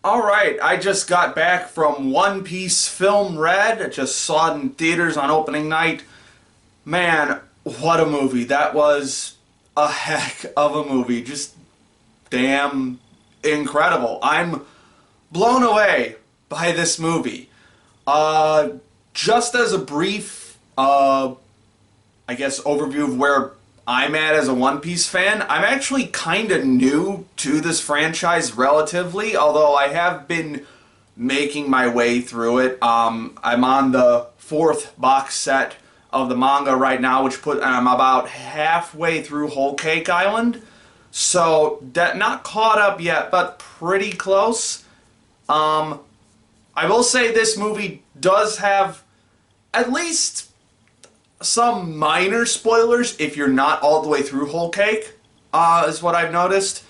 Alright, I just got back from One Piece Film Red. I just saw it in theaters on opening night. Man, what a movie. That was a heck of a movie. Just damn incredible. I'm blown away by this movie. Uh, just as a brief, I guess, overview of where I'm at as a One Piece fan, I'm actually kind of new to this franchise relatively, although I have been making my way through it. I'm on the fourth box set of the manga right now, I'm about halfway through Whole Cake Island. So, not caught up yet, but pretty close. I will say this movie does have at least some minor spoilers if you're not all the way through Whole Cake, is what I've noticed.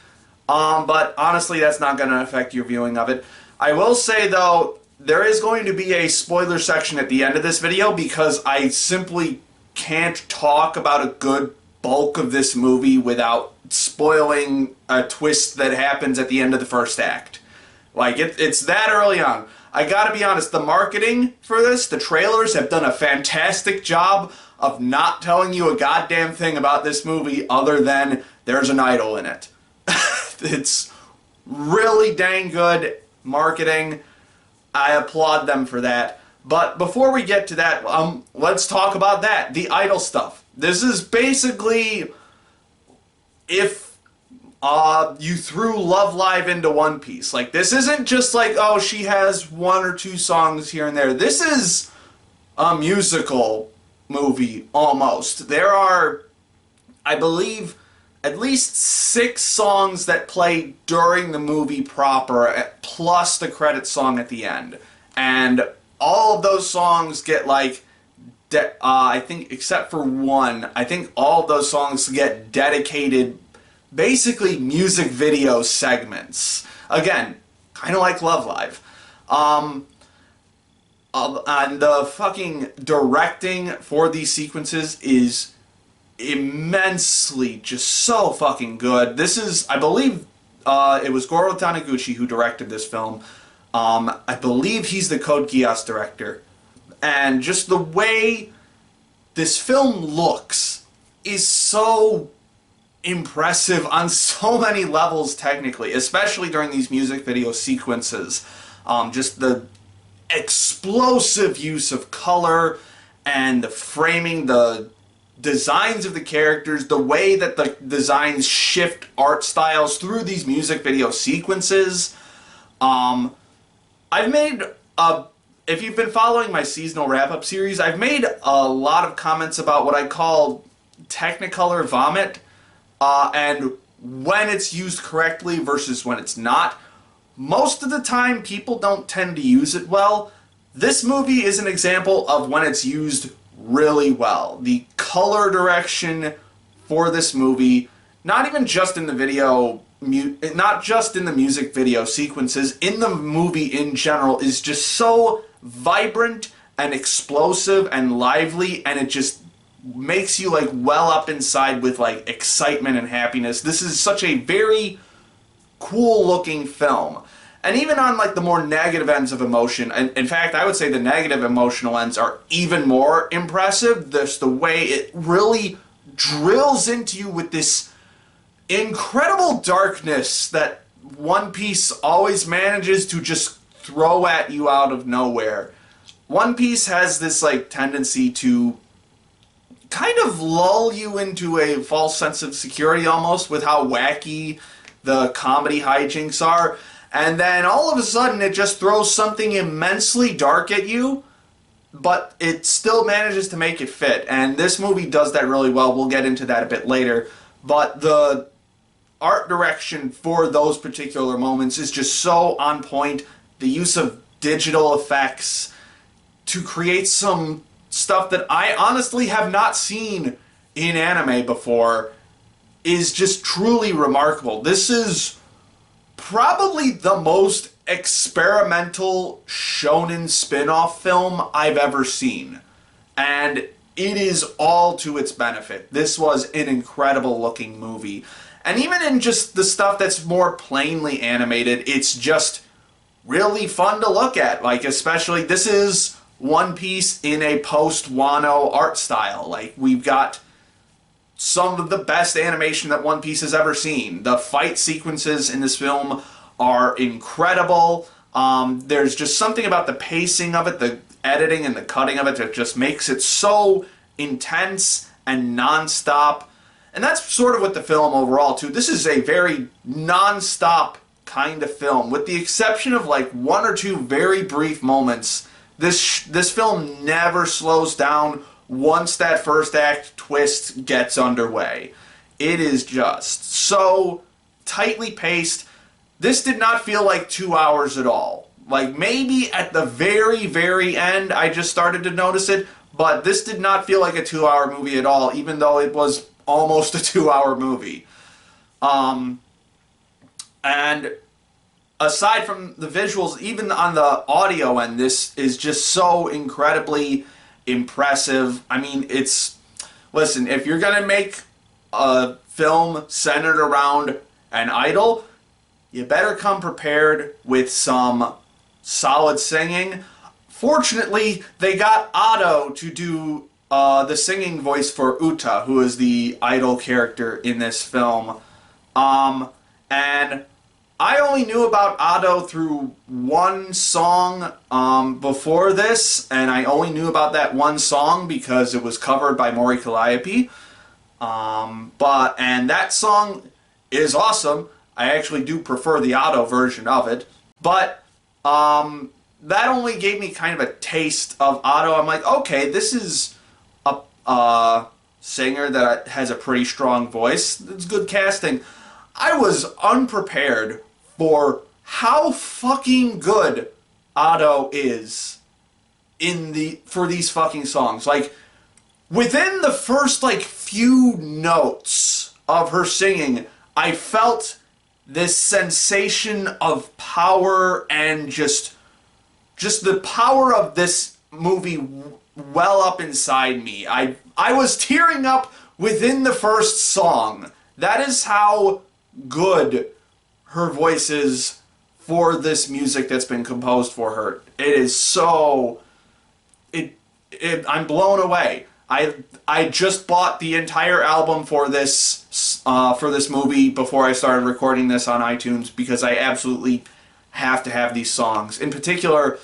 But honestly, that's not going to affect your viewing of it. I will say, though, there is going to be a spoiler section at the end of this video because I simply can't talk about a good bulk of this movie without spoiling a twist that happens at the end of the first act. Like, it's that early on. I gotta be honest, the marketing for this, the trailers have done a fantastic job of not telling you a goddamn thing about this movie other than there's an idol in it. It's really dang good marketing. I applaud them for that. But before we get to that, let's talk about that, the idol stuff. This is basically if you threw Love Live into One Piece. Like, this isn't just like, oh, she has one or two songs here and there. This is a musical movie, almost. There are, I believe, at least 6 songs that play during the movie proper, plus the credit song at the end. And all of those songs get, like, I think, except for one, I think all of those songs get dedicated basically music video segments. Again, kind of like Love Live. And the fucking directing for these sequences is immensely just so fucking good. This is, I believe, it was Goro Taniguchi who directed this film. I believe he's the Code Geass director. And just the way this film looks is so impressive on so many levels technically, especially during these music video sequences. Just the explosive use of color and the framing, the designs of the characters, the way that the designs shift art styles through these music video sequences. I've made if you've been following my seasonal wrap-up series, I've made a lot of comments about what I call Technicolor vomit. And when it's used correctly versus when it's not. Most of the time, people don't tend to use it well. This movie is an example of when it's used really well. The color direction for this movie, not even just in the video, not just in the music video sequences, in the movie in general, is just so vibrant and explosive and lively, and it just makes you like well up inside with like excitement and happiness. This is such a very cool looking film. And even on like the more negative ends of emotion, and in fact I would say the negative emotional ends are even more impressive. This the way it really drills into you with this incredible darkness that One Piece always manages to just throw at you out of nowhere. One Piece has this like tendency to kind of lull you into a false sense of security almost with how wacky the comedy hijinks are, and then all of a sudden it just throws something immensely dark at you, but it still manages to make it fit, and this movie does that really well. We'll get into that a bit later, but the art direction for those particular moments is just so on point. The use of digital effects to create some stuff that I honestly have not seen in anime before is just truly remarkable. This is probably the most experimental shonen spin-off film I've ever seen. And it is all to its benefit. This was an incredible looking movie. And even in just the stuff that's more plainly animated, it's just really fun to look at. Like, especially, this is One Piece in a post-Wano art style. Like, we've got some of the best animation that One Piece has ever seen. The fight sequences in this film are incredible. There's just something about the pacing of it, the editing and the cutting of it that just makes it so intense and non-stop. And that's sort of what the film overall, too. This is a very non-stop kind of film. With the exception of like one or two very brief moments, this film never slows down once that first act twist gets underway. It is just so tightly paced. This did not feel like 2 hours at all. Like, maybe at the very, very end I just started to notice it, but this did not feel like a 2-hour movie at all, even though it was almost a 2-hour movie. And aside from the visuals, even on the audio end, this is just so incredibly impressive. I mean, listen, if you're gonna make a film centered around an idol, you better come prepared with some solid singing. Fortunately, they got Otto to do the singing voice for Uta, who is the idol character in this film. And I only knew about Otto through one song before this, and I only knew about that one song because it was covered by Mori Calliope. And that song is awesome. I actually do prefer the Otto version of it. But that only gave me kind of a taste of Otto. I'm like, okay, this is a singer that has a pretty strong voice. It's good casting. I was unprepared for how fucking good Otto is for these fucking songs. Like, within the first like few notes of her singing, I felt this sensation of power and just the power of this movie well up inside me. I was tearing up within the first song. That is how good her voice is for this music that's been composed for her. It is so... I'm blown away. I just bought the entire album for this movie before I started recording this on iTunes because I absolutely have to have these songs. In particular,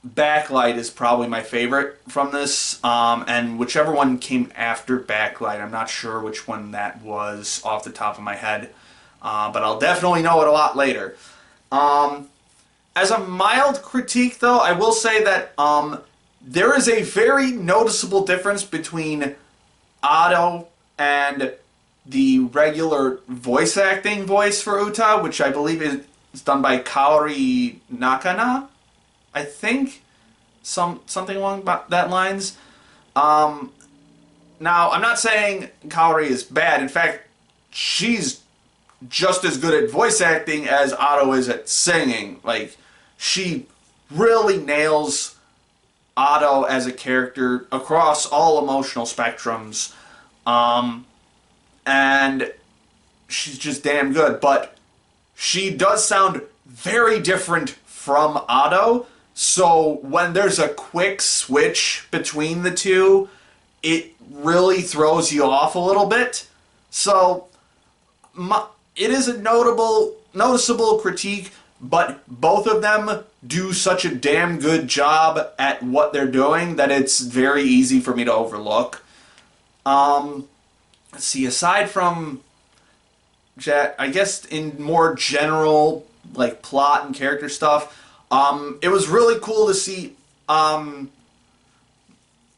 Backlight is probably my favorite from this, and whichever one came after Backlight, I'm not sure which one that was off the top of my head, but I'll definitely know it a lot later. As a mild critique, though, I will say that there is a very noticeable difference between Otto and the regular voice acting voice for Uta, which I believe is done by Kaori Nakana, I think. Something along that lines. Now, I'm not saying Kaori is bad. In fact, she's just as good at voice acting as Otto is at singing. Like, she really nails Otto as a character across all emotional spectrums. And she's just damn good. But she does sound very different from Otto. So when there's a quick switch between the two, it really throws you off a little bit. So it is a noticeable critique, but both of them do such a damn good job at what they're doing that it's very easy for me to overlook. Let's see, aside from, I guess in more general, like, plot and character stuff, it was really cool to see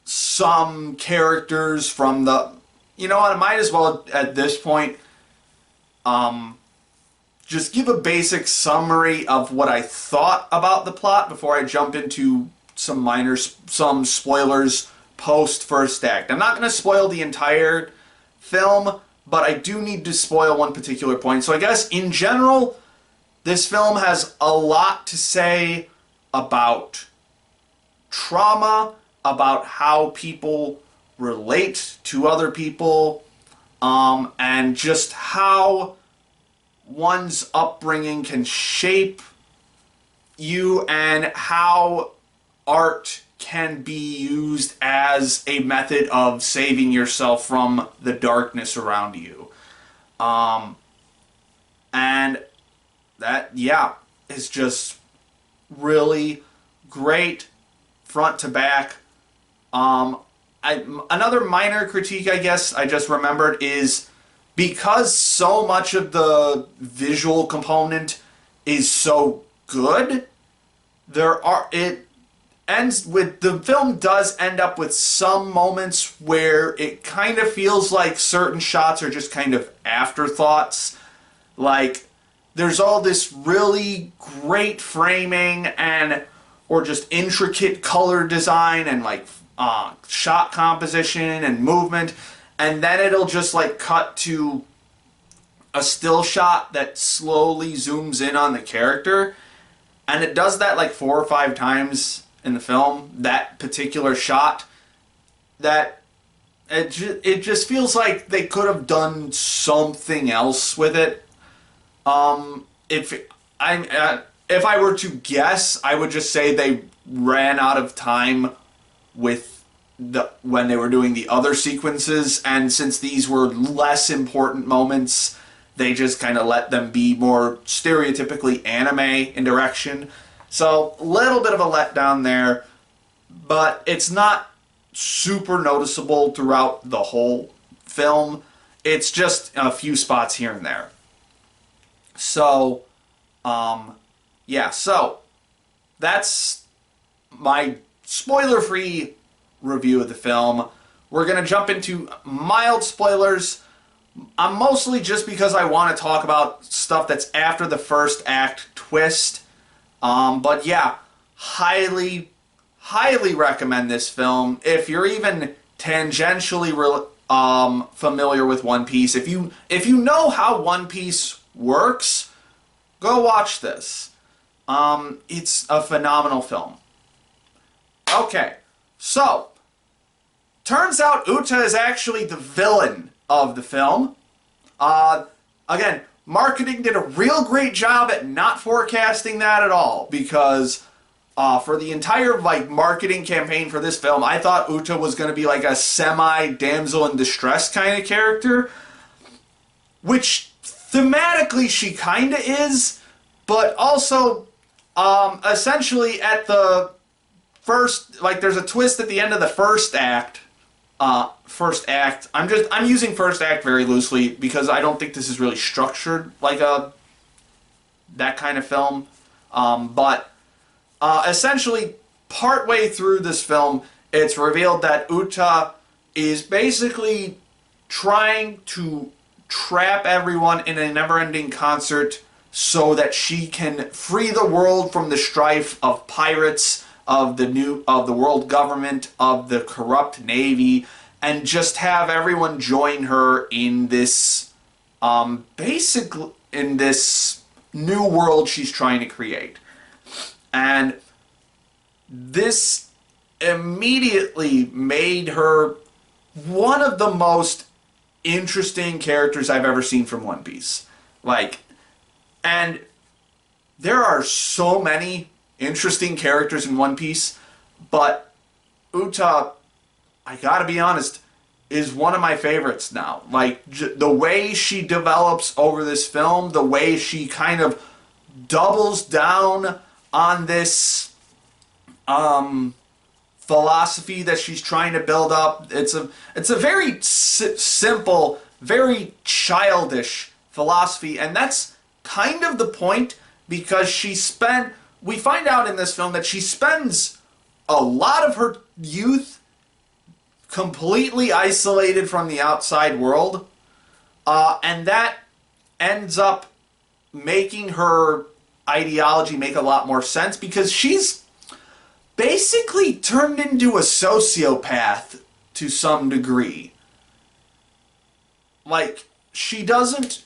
some characters from the... You know what, I might as well, at this point, just give a basic summary of what I thought about the plot before I jump into some spoilers post first act. I'm not going to spoil the entire film, but I do need to spoil one particular point. So I guess in general, this film has a lot to say about trauma, about how people relate to other people, and just how one's upbringing can shape you and how art can be used as a method of saving yourself from the darkness around you. And that, yeah, is just really great front to back. Another minor critique, I guess, I just remembered is because so much of the visual component is so good, it ends with, the film does end up with some moments where it kind of feels like certain shots are just kind of afterthoughts. Like, there's all this really great framing and or just intricate color design and like shot composition and movement, and then it'll just like cut to a still shot that slowly zooms in on the character, and it does that like 4 or 5 times in the film, that particular shot, that it just feels like they could have done something else with it. If I were to guess, I would just say they ran out of time with when they were doing the other sequences, and since these were less important moments, they just kind of let them be more stereotypically anime in direction. So, a little bit of a letdown there, but it's not super noticeable throughout the whole film. It's just a few spots here and there. So, yeah, so that's my spoiler-free review of the film. We're going to jump into mild spoilers. Mostly just because I want to talk about stuff that's after the first act twist. But yeah, highly recommend this film. If you're even tangentially familiar with One Piece, if you know how One Piece works, go watch this. It's a phenomenal film. Okay, so turns out Uta is actually the villain of the film. Again, marketing did a real great job at not forecasting that at all, because for the entire like marketing campaign for this film, I thought Uta was going to be like a semi-damsel in distress kind of character, which thematically she kind of is, but also essentially at the first, like there's a twist at the end of the first act. I'm using first act very loosely because I don't think this is really structured like that kind of film. But essentially, partway through this film, it's revealed that Uta is basically trying to trap everyone in a never-ending concert so that she can free the world from the strife of pirates, of the world government, of the corrupt navy, and just have everyone join her in this basically in this new world she's trying to create. And this immediately made her one of the most interesting characters I've ever seen from One Piece. And there are so many interesting characters in One Piece, but Uta, I gotta be honest, is one of my favorites now. Like, the way she develops over this film, the way she kind of doubles down on this philosophy that she's trying to build up. It's a very simple, very childish philosophy, and that's kind of the point, because we find out in this film that she spends a lot of her youth completely isolated from the outside world, and that ends up making her ideology make a lot more sense, because she's basically turned into a sociopath to some degree. Like, she doesn't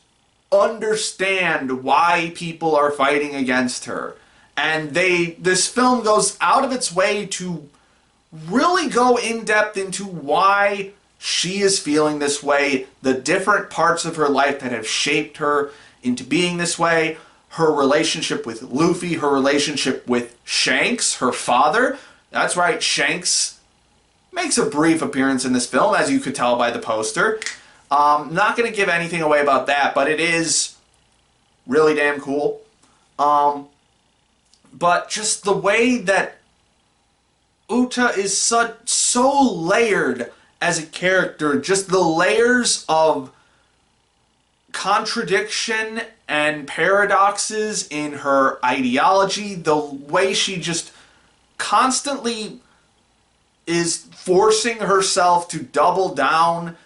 understand why people are fighting against her. And this film goes out of its way to really go in depth into why she is feeling this way, the different parts of her life that have shaped her, into being this way. Her relationship with Luffy, her relationship with Shanks, her father. That's right, Shanks makes a brief appearance in this film, as you could tell by the poster. Not going to give anything away about that, but it is really damn cool. But just the way that Uta is so layered as a character, just the layers of contradiction and paradoxes in her ideology, the way she just constantly is forcing herself to double down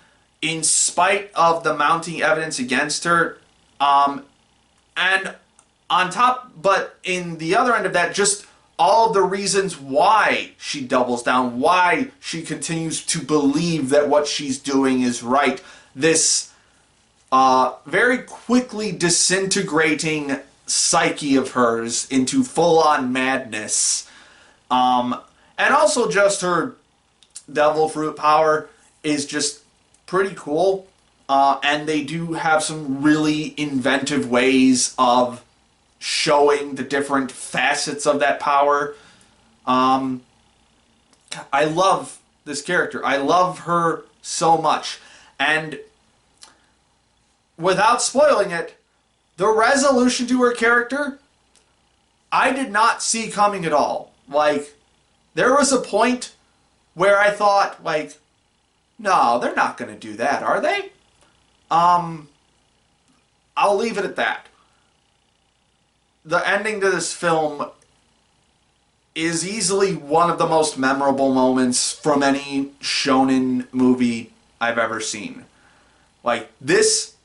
in spite of the mounting evidence against her. And on top, but in the other end of that, just all of the reasons why she doubles down, why she continues to believe that what she's doing is right. This very quickly disintegrating psyche of hers into full-on madness. And also just her devil fruit power is just pretty cool. And they do have some really inventive ways of showing the different facets of that power. I love this character. I love her so much. And without spoiling it, the resolution to her character, I did not see coming at all. Like, there was a point where I thought, like, no, they're not going to do that, are they? I'll leave it at that. The ending to this film is easily one of the most memorable moments from any shonen movie I've ever seen. Like, this,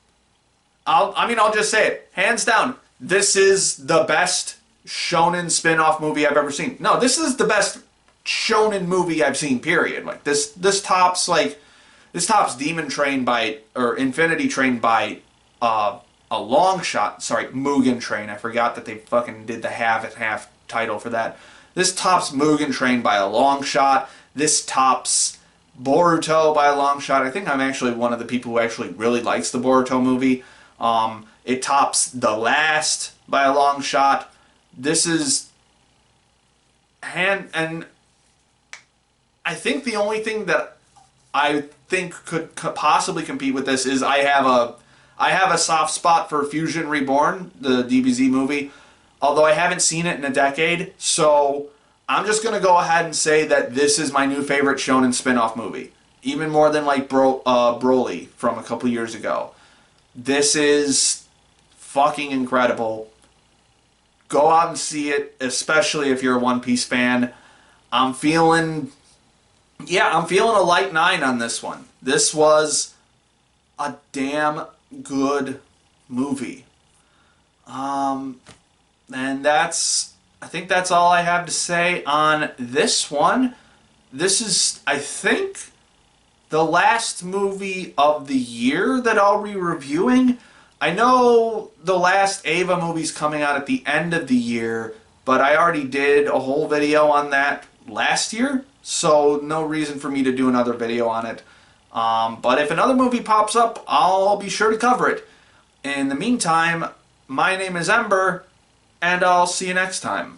I'll just say it, hands down, this is the best shonen spin-off movie I've ever seen. No, this is the best shonen movie I've seen, period. Like, this tops Demon Train by, or Infinity Train by, a long shot. Sorry, Mugen Train. I forgot that they fucking did the half and half title for that. This tops Mugen Train by a long shot. This tops Boruto by a long shot. I think I'm actually one of the people who actually really likes the Boruto movie. It tops The Last by a long shot. This is and I think the only thing that I think could possibly compete with this is I have a soft spot for Fusion Reborn, the DBZ movie, although I haven't seen it in a decade, so I'm just going to go ahead and say that this is my new favorite shonen spin-off movie, even more than like Broly from a couple years ago. This is fucking incredible. Go out and see it, especially if you're a One Piece fan. I'm feeling a light 9 on this one. This was a damn good movie. And I think that's all I have to say on this one. This is, I think, the last movie of the year that I'll be reviewing. I know the last Ava movie's coming out at the end of the year, but I already did a whole video on that last year, so no reason for me to do another video on it. But if another movie pops up, I'll be sure to cover it. In the meantime, my name is Ember, and I'll see you next time.